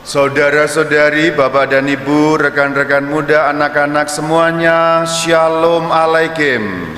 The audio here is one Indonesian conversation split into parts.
Saudara-saudari, Bapak dan Ibu, rekan-rekan muda, anak-anak semuanya, Shalom Alaikum.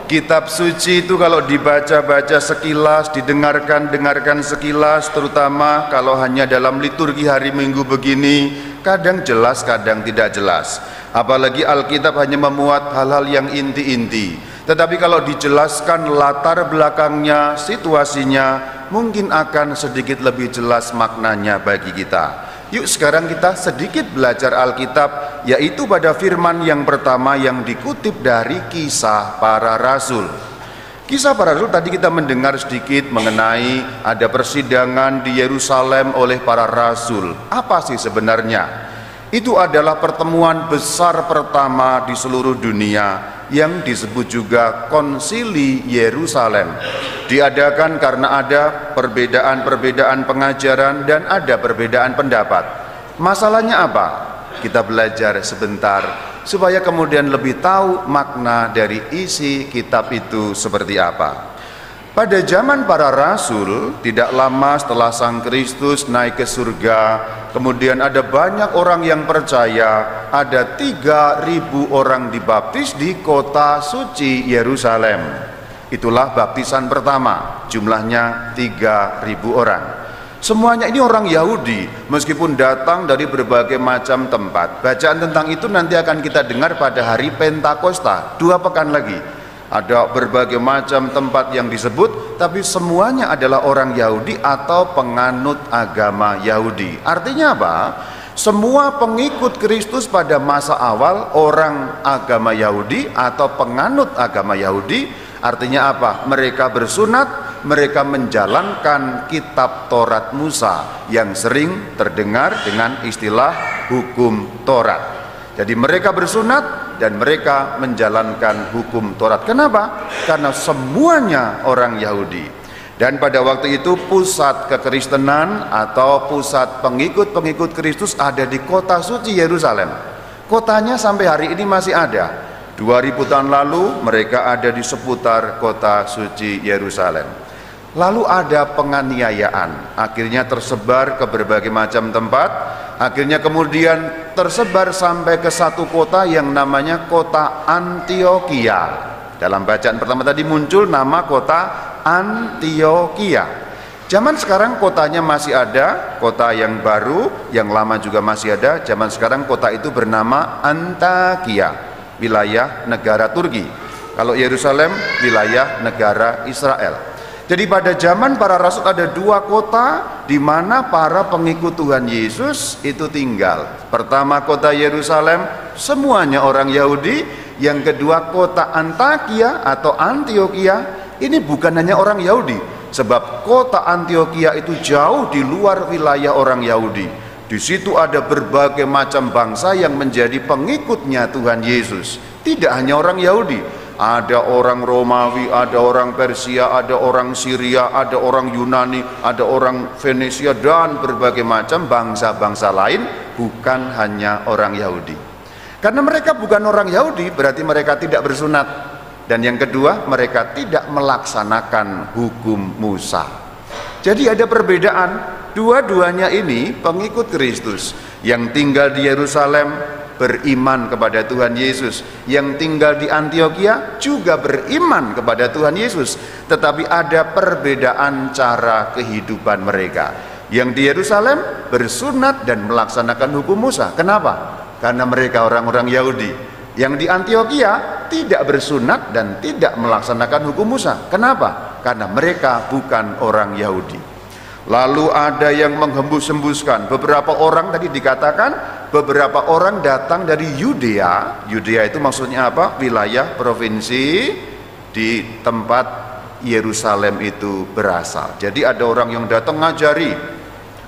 Kitab suci itu kalau dibaca-baca sekilas, didengarkan sekilas, terutama kalau hanya dalam liturgi hari Minggu begini, kadang jelas, kadang tidak jelas. Apalagi Alkitab hanya memuat hal-hal yang inti-inti. Tetapi kalau dijelaskan latar belakangnya, situasinya, mungkin akan sedikit lebih jelas maknanya bagi kita. Yuk sekarang kita sedikit belajar Alkitab, yaitu pada firman yang pertama yang dikutip dari Kisah Para Rasul. Kisah Para Rasul tadi kita mendengar sedikit mengenai ada persidangan di Yerusalem oleh para rasul. Apa sih sebenarnya? Itu adalah pertemuan besar pertama di seluruh dunia yang disebut juga Konsili Yerusalem. Diadakan karena ada perbedaan-perbedaan pengajaran dan ada perbedaan pendapat. Masalahnya apa? Kita belajar sebentar supaya kemudian lebih tahu makna dari isi kitab itu seperti apa. Pada zaman para rasul, tidak lama setelah Sang Kristus naik ke surga, kemudian ada banyak orang yang percaya, ada 3.000 orang dibaptis di kota suci Yerusalem. Itulah baptisan pertama, jumlahnya 3.000 orang. Semuanya ini orang Yahudi, meskipun datang dari berbagai macam tempat. Bacaan tentang itu nanti akan kita dengar pada hari Pentakosta, 2 pekan lagi. Ada berbagai macam tempat yang disebut, tapi semuanya adalah orang Yahudi atau penganut agama Yahudi. Artinya apa? Semua pengikut Kristus pada masa awal orang agama Yahudi atau penganut agama Yahudi. Artinya apa? Mereka bersunat, mereka menjalankan kitab Taurat Musa yang sering terdengar dengan istilah hukum Taurat. Jadi mereka bersunat dan mereka menjalankan hukum Taurat. Kenapa? Karena semuanya orang Yahudi. Dan pada waktu itu pusat kekristenan atau pusat pengikut-pengikut Kristus ada di kota suci Yerusalem. Kotanya sampai hari ini masih ada. 2000 tahun lalu mereka ada di seputar kota suci Yerusalem. Lalu ada penganiayaan, akhirnya tersebar ke berbagai macam tempat. Akhirnya kemudian tersebar sampai ke satu kota yang namanya kota Antioquia. Dalam bacaan pertama tadi muncul nama kota Antioquia. Zaman sekarang kotanya masih ada, kota yang baru, yang lama juga masih ada. Zaman sekarang kota itu bernama Antakya, wilayah negara Turki. Kalau Yerusalem, wilayah negara Israel. Jadi pada zaman para rasul ada 2 kota di mana para pengikut Tuhan Yesus itu tinggal. Pertama kota Yerusalem, semuanya orang Yahudi. Yang kedua kota Antakya atau Antioquia, ini bukan hanya orang Yahudi. Sebab kota Antioquia itu jauh di luar wilayah orang Yahudi. Di situ ada berbagai macam bangsa yang menjadi pengikutnya Tuhan Yesus. Tidak hanya orang Yahudi. Ada orang Romawi, ada orang Persia, ada orang Syria, ada orang Yunani, ada orang Venesia, dan berbagai macam bangsa-bangsa lain, bukan hanya orang Yahudi. Karena mereka bukan orang Yahudi, berarti mereka tidak bersunat. Dan yang kedua, mereka tidak melaksanakan hukum Musa. Jadi ada perbedaan. Dua-duanya ini pengikut Kristus yang tinggal di Yerusalem, beriman kepada Tuhan Yesus. Yang tinggal di Antioquia juga beriman kepada Tuhan Yesus. Tetapi ada perbedaan cara kehidupan mereka. Yang di Yerusalem bersunat dan melaksanakan hukum Musa. Kenapa? Karena mereka orang-orang Yahudi. Yang di Antioquia tidak bersunat dan tidak melaksanakan hukum Musa. Kenapa? Karena mereka bukan orang Yahudi. Lalu ada yang menghembus-hembuskan. Beberapa orang tadi dikatakan, beberapa orang datang dari Yudea. Yudea itu maksudnya apa? Wilayah provinsi di tempat Yerusalem itu berasal. Jadi ada orang yang datang ngajari,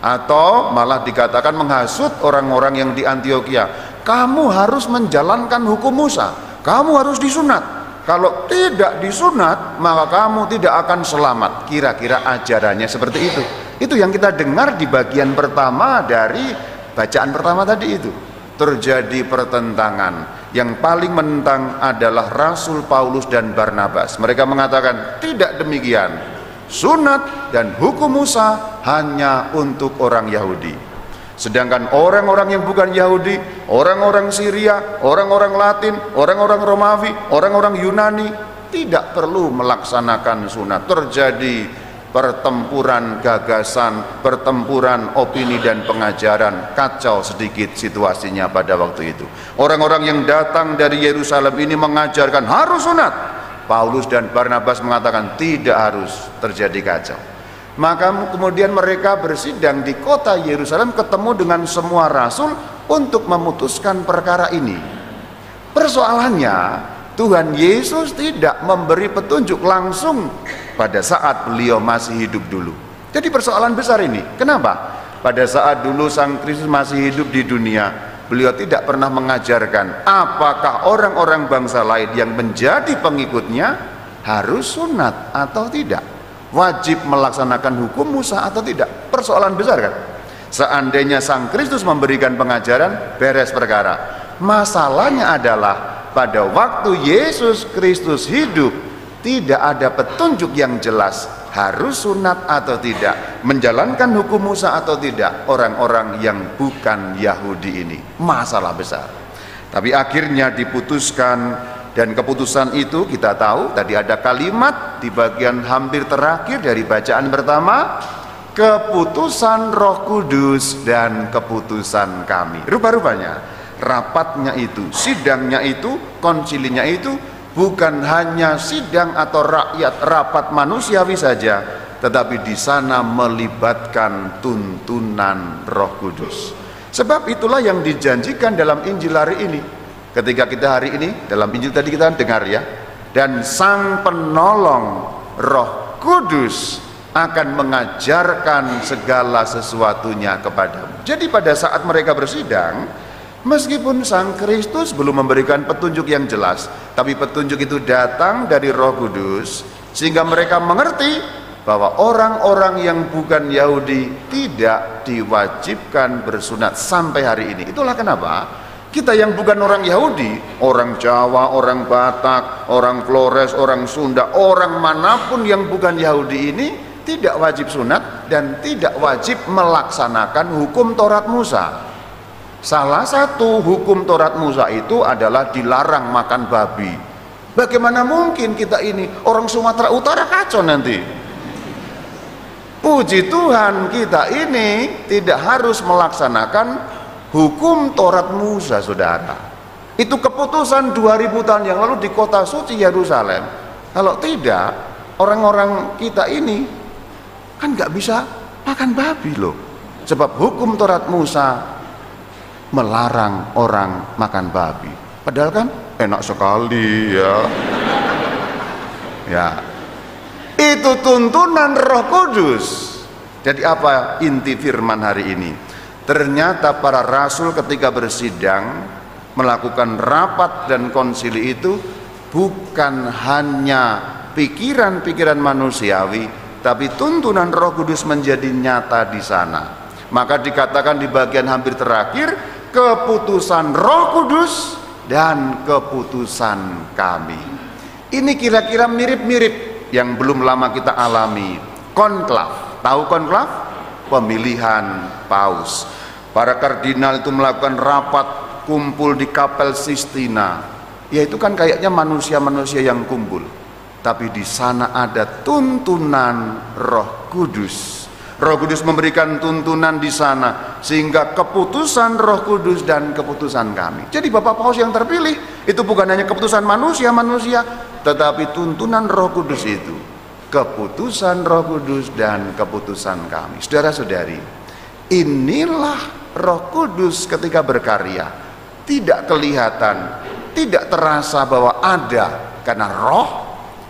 atau malah dikatakan menghasut orang-orang yang di Antioquia. Kamu harus menjalankan hukum Musa, kamu harus disunat. Kalau tidak disunat, maka kamu tidak akan selamat. Kira-kira ajarannya seperti itu. Itu yang kita dengar di bagian pertama dari bacaan pertama tadi itu. Terjadi pertentangan. Yang paling menentang adalah Rasul Paulus dan Barnabas. Mereka mengatakan, tidak demikian. sunat dan hukum Musa hanya untuk orang Yahudi. Sedangkan orang-orang yang bukan Yahudi, orang-orang Syria, orang-orang Latin, orang-orang Romawi, orang-orang Yunani tidak perlu melaksanakan sunat. Terjadi pertempuran gagasan, pertempuran opini dan pengajaran. Kacau sedikit situasinya pada waktu itu. Orang-orang yang datang dari Yerusalem ini mengajarkan harus sunat. Paulus dan Barnabas mengatakan tidak harus, terjadi kacau. Maka kemudian mereka bersidang di kota Yerusalem, ketemu dengan semua rasul untuk memutuskan perkara ini. Persoalannya, Tuhan Yesus tidak memberi petunjuk langsung pada saat beliau masih hidup dulu. Jadi persoalan besar ini. Kenapa? Pada saat dulu Sang Kristus masih hidup di dunia, beliau tidak pernah mengajarkan apakah orang-orang bangsa lain yang menjadi pengikutnya harus sunat atau tidak, wajib melaksanakan hukum Musa atau tidak. Persoalan besar kan? Seandainya Sang Kristus memberikan pengajaran, beres perkara. Masalahnya adalah pada waktu Yesus Kristus hidup, tidak ada petunjuk yang jelas harus sunat atau tidak, menjalankan hukum Musa atau tidak orang-orang yang bukan Yahudi ini. Masalah besar. Tapi akhirnya diputuskan, dan keputusan itu kita tahu tadi ada kalimat di bagian hampir terakhir dari bacaan pertama, keputusan Roh Kudus dan keputusan kami. Rupa-rupanya rapatnya itu, sidangnya itu, konsilinya itu bukan hanya sidang atau rapat manusiawi saja, tetapi di sana melibatkan tuntunan Roh Kudus. Sebab itulah yang dijanjikan dalam Injil hari ini. Ketika kita hari ini dalam Injil tadi kita dengar ya, dan Sang Penolong Roh Kudus akan mengajarkan segala sesuatunya kepadamu. Jadi pada saat mereka bersidang, meskipun Sang Kristus belum memberikan petunjuk yang jelas, tapi petunjuk itu datang dari Roh Kudus, sehingga mereka mengerti bahwa orang-orang yang bukan Yahudi tidak diwajibkan bersunat sampai hari ini. Itulah kenapa kita yang bukan orang Yahudi, orang Jawa, orang Batak, orang Flores, orang Sunda, orang manapun yang bukan Yahudi ini tidak wajib sunat dan tidak wajib melaksanakan hukum Taurat Musa. Salah satu hukum Taurat Musa itu adalah dilarang makan babi. Bagaimana mungkin kita ini orang Sumatera Utara kacau nanti. Puji Tuhan, kita ini tidak harus melaksanakan hukum Taurat Musa, saudara. Itu keputusan 2000 tahun yang lalu di kota suci Yerusalem. Kalau tidak, orang-orang kita ini kan nggak bisa makan babi loh. Sebab hukum Taurat Musa melarang orang makan babi. Padahal kan enak sekali ya. Ya. Itu tuntunan Roh Kudus. Jadi apa inti firman hari ini? Ternyata para rasul ketika bersidang melakukan rapat dan konsili itu bukan hanya pikiran-pikiran manusiawi, tapi tuntunan Roh Kudus menjadi nyata di sana. Maka dikatakan di bagian hampir terakhir, keputusan Roh Kudus dan keputusan kami. Ini kira-kira mirip-mirip yang belum lama kita alami. Konklav, tahu konklav? Pemilihan paus. Para kardinal itu melakukan rapat kumpul di Kapel Sistina. Ya itu kan kayaknya manusia-manusia yang kumpul. Tapi di sana ada tuntunan Roh Kudus. Roh Kudus memberikan tuntunan di sana, sehingga keputusan Roh Kudus dan keputusan kami. Jadi Bapak Paus yang terpilih itu bukan hanya keputusan manusia-manusia, tetapi tuntunan Roh Kudus itu, keputusan Roh Kudus dan keputusan kami. Saudara-saudari, inilah Roh Kudus ketika berkarya. Tidak kelihatan, tidak terasa bahwa ada karena roh,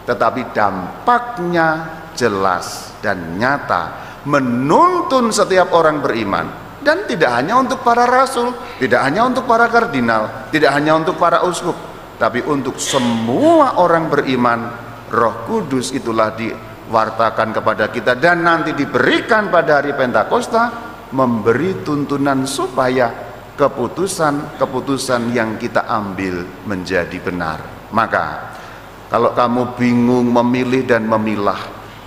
tetapi dampaknya jelas dan nyata, menuntun setiap orang beriman. Dan tidak hanya untuk para rasul, tidak hanya untuk para kardinal, tidak hanya untuk para uskup, tapi untuk semua orang beriman. Roh Kudus itulah diwartakan kepada kita dan nanti diberikan pada hari Pentakosta, memberi tuntunan supaya keputusan-keputusan yang kita ambil menjadi benar. Maka kalau kamu bingung memilih dan memilah,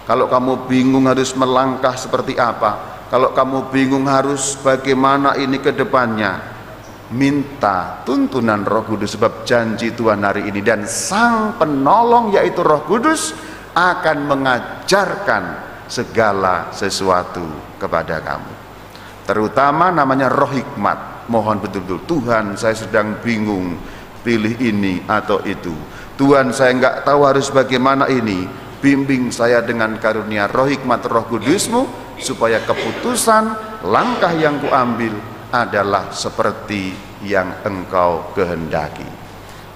Kalau kamu bingung harus melangkah seperti apa, kalau kamu bingung harus bagaimana ini ke depannya, minta tuntunan Roh Kudus, sebab janji Tuhan hari ini dan Sang Penolong yaitu Roh Kudus akan mengajarkan segala sesuatu kepada kamu. Terutama namanya roh hikmat. Mohon betul-betul, Tuhan saya sedang bingung pilih ini atau itu, Tuhan saya nggak tahu harus bagaimana ini, bimbing saya dengan karunia roh hikmat Roh Kudus-Mu, supaya keputusan langkah yang kuambil adalah seperti yang Engkau kehendaki.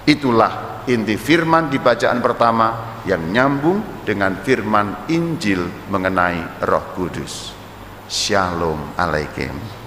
Itulah inti firman di bacaan pertama yang nyambung dengan firman Injil mengenai Roh Kudus. Shalom Alaikum.